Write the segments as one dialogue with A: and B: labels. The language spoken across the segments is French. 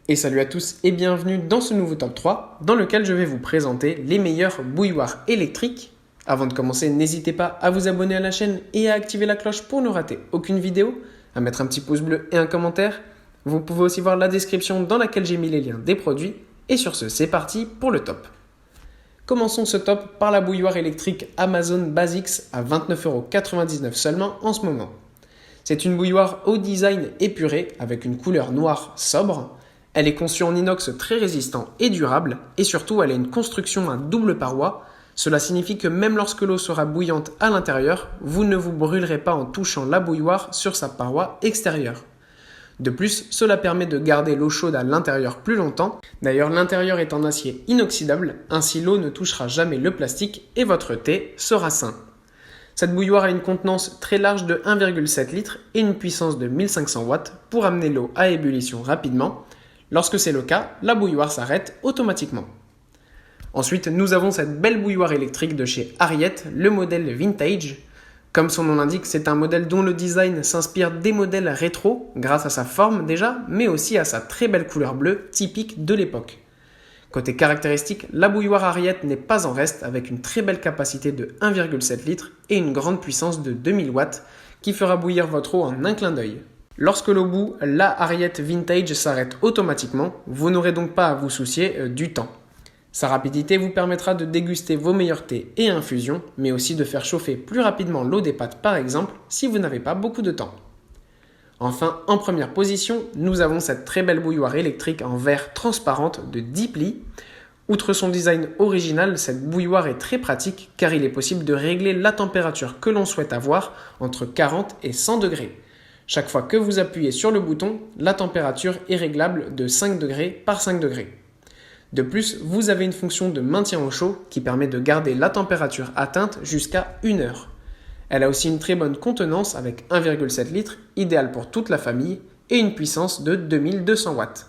A: Et salut à tous et bienvenue dans ce nouveau top 3 dans lequel je vais vous présenter les meilleurs bouilloires électriques. Avant de commencer, n'hésitez pas à vous abonner à la chaîne et à activer la cloche pour ne rater aucune vidéo, à mettre un petit pouce bleu et un commentaire. Vous pouvez aussi voir la description dans laquelle j'ai mis les liens des produits. Et sur ce, c'est parti pour le top. Commençons ce top par la bouilloire électrique Amazon Basics à 29,99€ seulement en ce moment. C'est une bouilloire au design épuré avec une couleur noire sobre. Elle est conçue en inox très résistant et durable et surtout elle a une construction à double paroi. Cela signifie que même lorsque l'eau sera bouillante à l'intérieur, vous ne vous brûlerez pas en touchant la bouilloire sur sa paroi extérieure. De plus, cela permet de garder l'eau chaude à l'intérieur plus longtemps. D'ailleurs, l'intérieur est en acier inoxydable, ainsi l'eau ne touchera jamais le plastique et votre thé sera sain. Cette bouilloire a une contenance très large de 1,7 litres et une puissance de 1500 watts pour amener l'eau à ébullition rapidement. Lorsque c'est le cas, la bouilloire s'arrête automatiquement. Ensuite, nous avons cette belle bouilloire électrique de chez Ariete, le modèle Vintage. Comme son nom l'indique, c'est un modèle dont le design s'inspire des modèles rétro, grâce à sa forme déjà, mais aussi à sa très belle couleur bleue, typique de l'époque. Côté caractéristique, la bouilloire Ariete n'est pas en reste, avec une très belle capacité de 1,7 litres et une grande puissance de 2000 watts, qui fera bouillir votre eau en un clin d'œil. Lorsque l'eau bout, la Ariete Vintage s'arrête automatiquement, vous n'aurez donc pas à vous soucier du temps. Sa rapidité vous permettra de déguster vos meilleurs thés et infusions, mais aussi de faire chauffer plus rapidement l'eau des pâtes par exemple, si vous n'avez pas beaucoup de temps. Enfin, en première position, nous avons cette très belle bouilloire électrique en verre transparente de 10 plis. Outre son design original, cette bouilloire est très pratique car il est possible de régler la température que l'on souhaite avoir entre 40 et 100 degrés. Chaque fois que vous appuyez sur le bouton, la température est réglable de 5 degrés par 5 degrés. De plus, vous avez une fonction de maintien au chaud qui permet de garder la température atteinte jusqu'à 1 heure. Elle a aussi une très bonne contenance avec 1,7 litres, idéal pour toute la famille, et une puissance de 2200 watts.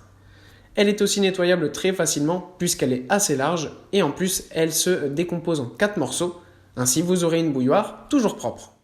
A: Elle est aussi nettoyable très facilement puisqu'elle est assez large et en plus elle se décompose en 4 morceaux, ainsi vous aurez une bouilloire toujours propre.